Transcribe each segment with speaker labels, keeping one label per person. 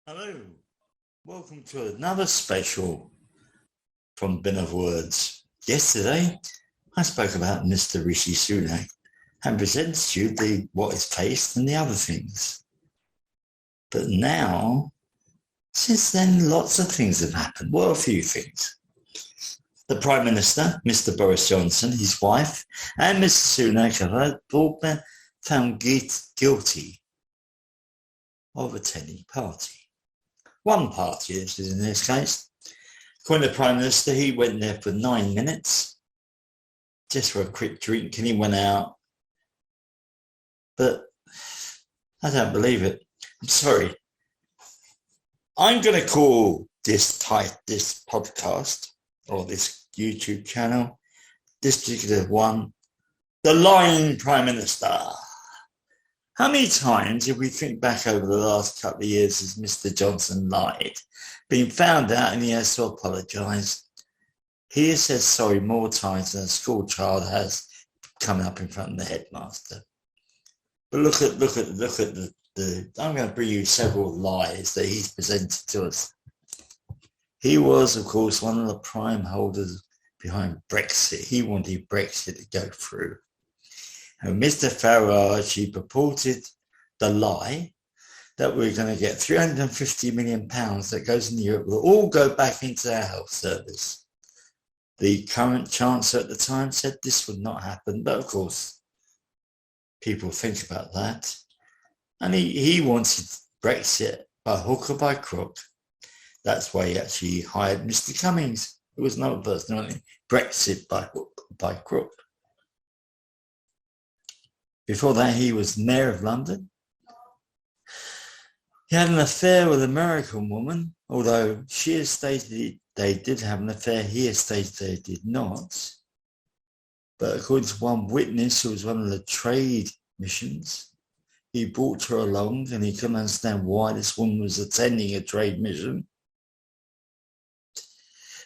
Speaker 1: Hello, welcome to another special from Bin of Words. Yesterday, I spoke about Mr. Rishi Sunak and presented you what is faced and the other things. But now, since then, lots of things have happened. Well, a few things. The Prime Minister, Mr. Boris Johnson, his wife, and Mr. Sunak have all been found guilty of attending party. One party, this is in this case. According to the Prime Minister, he went there for 9 minutes, just for a quick drink, and he went out. But I don't believe it. I'm sorry. I'm going to call this podcast, or this YouTube channel, this particular one, The Lying Prime Minister. How many times, if we think back over the last couple of years, has Mr. Johnson lied, been found out and he has to apologise? He has said sorry more times than a school child has coming up in front of the headmaster. But look at the I'm going to bring you several lies that he's presented to us. He was, of course, one of the prime holders behind Brexit. He wanted Brexit to go through. And Mr. Farage, he purported the lie that we're going to get £350 million that goes in Europe will all go back into our health service. The current Chancellor at the time said this would not happen, but of course, people think about that. And he wanted Brexit by hook or by crook. That's why he actually hired Mr. Cummings. It was not a personality. Brexit by hook or by crook. Before that, he was Mayor of London. He had an affair with an American woman, although she has stated they did have an affair. He has stated they did not. But according to one witness who was one of the trade missions, he brought her along and he couldn't understand why this woman was attending a trade mission.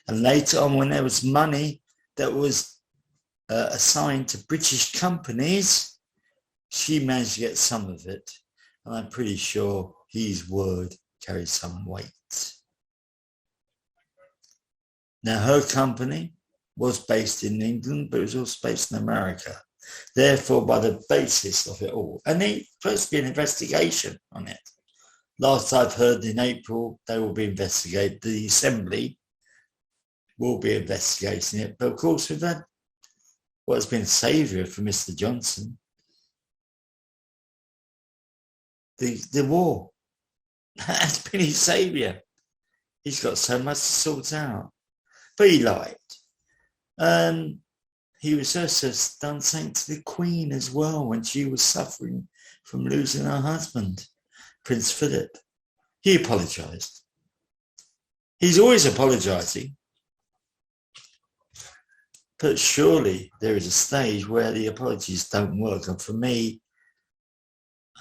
Speaker 1: And later on, when there was money that was assigned to British companies, she managed to get some of it, and I'm pretty sure his word carries some weight. Now, her company was based in England, but it was also based in America. Therefore, by the basis of it all, and there's supposed to be an investigation on it. Last I've heard, in April, they will be investigated. The Assembly will be investigating it. But of course, we've had what has been a saviour for Mr. Johnson, the war. That's been his saviour. He's got so much to sort out. But he lied. He was also done something to the Queen as well when she was suffering from losing her husband, Prince Philip. He apologised. He's always apologising. But surely there is a stage where the apologies don't work. And for me,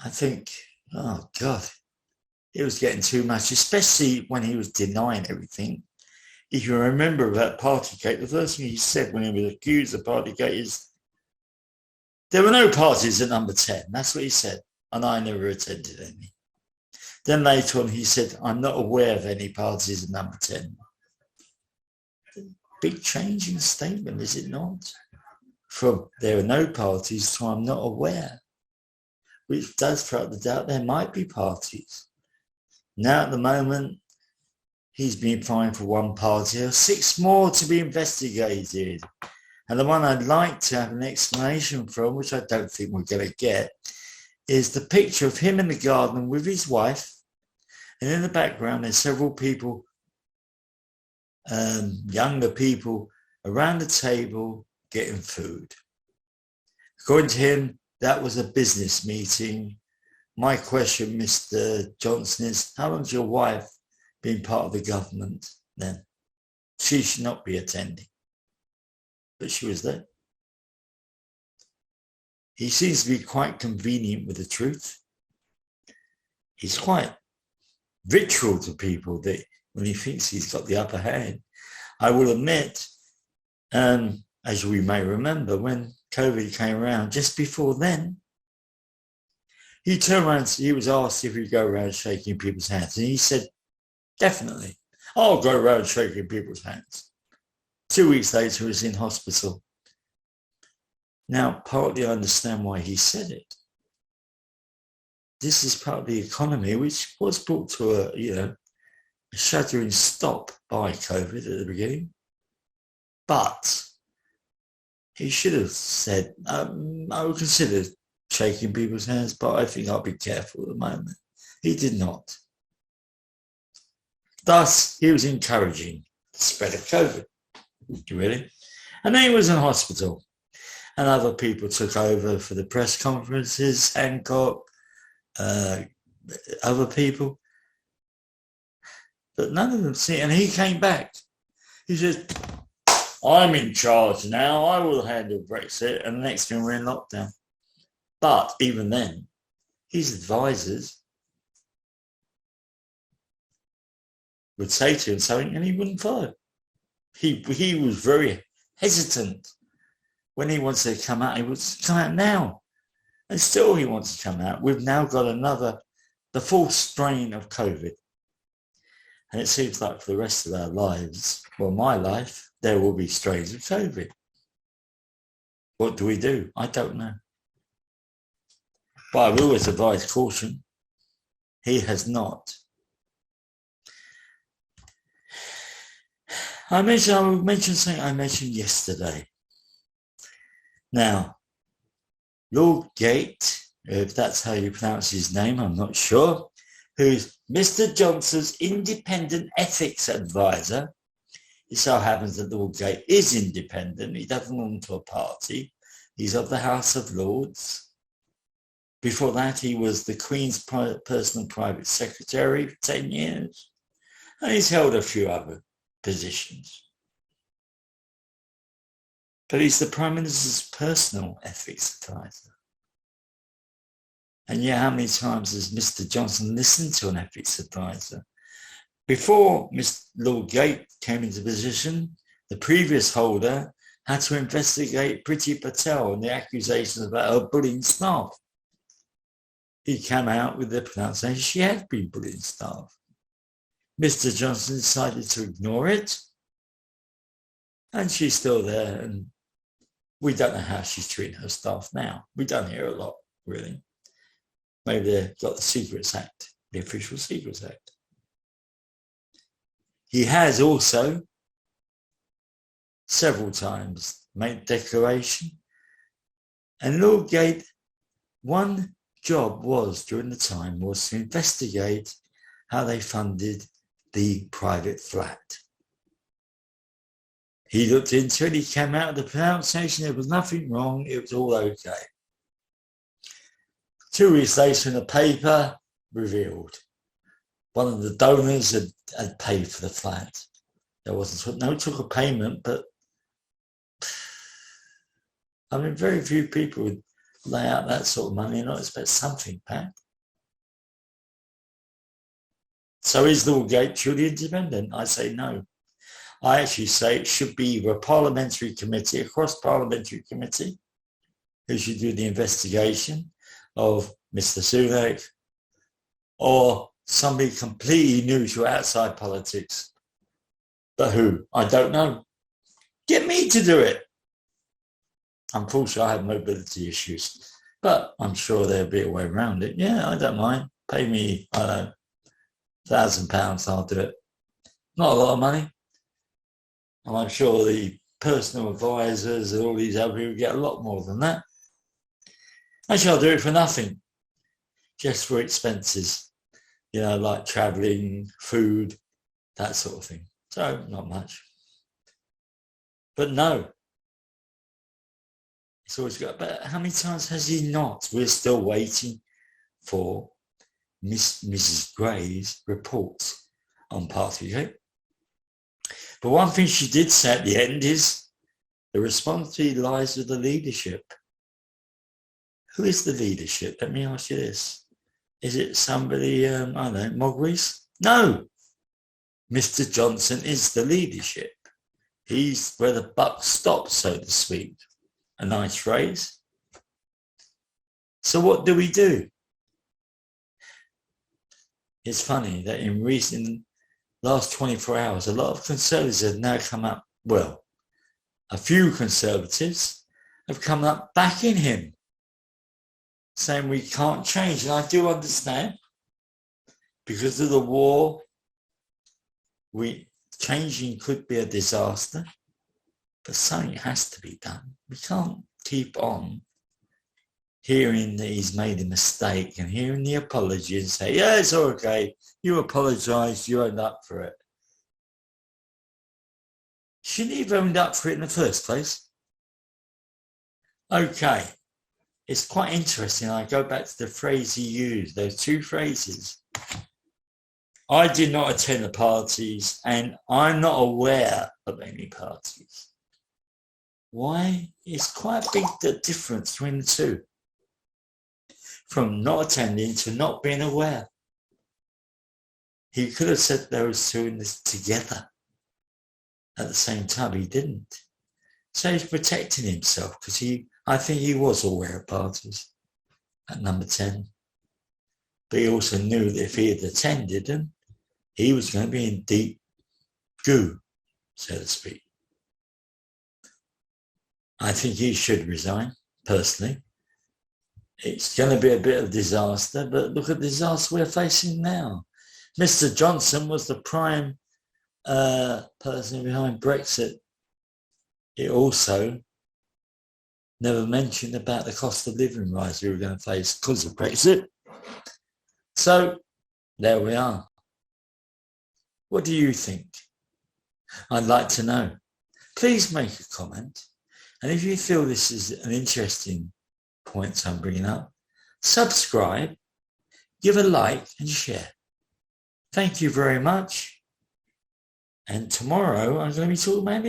Speaker 1: I think, oh God, it was getting too much, especially when he was denying everything. If you remember about Partygate, the first thing he said when he was accused of Partygate is, there were no parties at number 10. That's what he said. And I never attended any. Then later on, he said, I'm not aware of any parties at number 10. Big change in the statement, is it not? From there are no parties to I'm not aware, which does throw out the doubt there might be parties. Now at the moment, he's been fined for one party. There are 6 more to be investigated. And the one I'd like to have an explanation from, which I don't think we're going to get, is the picture of him in the garden with his wife. And in the background, there's several people, younger people, around the table getting food. According to him, that was a business meeting. My question, Mr. Johnson, is how long's your wife been part of the government then? She should not be attending. But she was there. He seems to be quite convenient with the truth. He's quite ritual to people that when he thinks he's got the upper hand. I will admit, as we may remember, when COVID came around, just before then, He turned around, he was asked if he'd go around shaking people's hands, and he said, definitely, I'll go around shaking people's hands. 2 weeks later, he was in hospital. Now, partly I understand why he said it. This is part of the economy, which was brought to a shuddering stop by COVID at the beginning. But he should have said, I would consider shaking people's hands, but I think I'll be careful at the moment. He did not. Thus, he was encouraging the spread of COVID, really. And then he was in hospital, and other people took over for the press conferences, Hancock, other people. But none of them see it. And he came back. He said, I'm in charge now. I will handle Brexit. And the next thing we're in lockdown. But even then, his advisors would say to him something and he wouldn't follow. He was very hesitant. When he wants to come out, he wants to come out now. And still he wants to come out. We've now got the fourth strain of COVID. And it seems like for the rest of our lives, well, my life, there will be strains of COVID. What do we do? I don't know. But I will always advise caution. He has not. I will mention something I mentioned yesterday. Now, Lord Gate, if that's how you pronounce his name, I'm not sure, who's Mr. Johnson's independent ethics advisor. It so happens that Lord Gate is independent. He doesn't belong to a party. He's of the House of Lords. Before that, he was the Queen's personal private secretary for 10 years. And he's held a few other positions. But he's the Prime Minister's personal ethics advisor. And yet, how many times has Mr. Johnson listened to an ethics advisor? Before Lord Gate came into position, the previous holder had to investigate Priti Patel and the accusations about her bullying staff. He came out with the pronunciation she had been bullying staff. Mr. Johnson decided to ignore it, and she's still there, and we don't know how she's treating her staff now. We don't hear a lot, really. Maybe they've got the Secrets Act, the Official Secrets Act. He has also several times made declaration, and Lord Gate, one job was during the time was to investigate how they funded the private flat. He looked into it, he came out with the pronunciation, there was nothing wrong, it was all okay. 2 weeks later in the paper, revealed. One of the donors had paid for the flat. There wasn't, no took a payment, but I mean, very few people would lay out that sort of money and not expect something back. So is Lord Gate truly independent? I say no. I actually say it should be either a parliamentary committee, a cross-parliamentary committee, who should do the investigation of Mr. Sunak, or somebody completely neutral outside politics. But who? I don't know. Get me to do it. Unfortunately, I have mobility issues, but I'm sure there'll be a way around it. Yeah, I don't mind. Pay me, I don't know, £1,000, I'll do it. Not a lot of money. And I'm sure the personal advisors and all these other people get a lot more than that. Actually, I'll do it for nothing, just for expenses, like travelling, food, that sort of thing. So, not much. But no. It's always got, but how many times has he not? We're still waiting for Mrs. Gray's report on Partygate. But one thing she did say at the end is the responsibility lies with the leadership. Who is the leadership? Let me ask you this. Is it somebody, I don't know, Mogris? No. Mr. Johnson is the leadership. He's where the buck stops, so to speak. A nice phrase. So what do we do? it's funny that in recent last 24 hours, a lot of conservatives have now come up, well, a few conservatives have come up backing him, saying we can't change. And I do understand, because of the war, changing could be a disaster, but something has to be done. We can't keep on hearing that he's made a mistake and hearing the apology and say, yeah, it's okay, you apologised, you owned up for it. Shouldn't he have owned up for it in the first place? Okay, it's quite interesting. I go back to the phrase he used, those two phrases. I did not attend the parties and I'm not aware of any parties. Why? It's quite a big difference between the two. From not attending to not being aware. He could have said those two in this together at the same time. He didn't. So he's protecting himself because I think he was aware of parties at number 10. But he also knew that if he had attended them, he was going to be in deep goo, so to speak. I think he should resign, personally. It's going to be a bit of disaster, but look at the disaster we're facing now. Mr. Johnson was the prime person behind Brexit. It also never mentioned about the cost of living rise we were going to face because of Brexit. So there we are. What do you think? I'd like to know. Please make a comment. And if you feel this is an interesting point I'm bringing up, subscribe, give a like and share. Thank you very much. And tomorrow I'm going to be talking about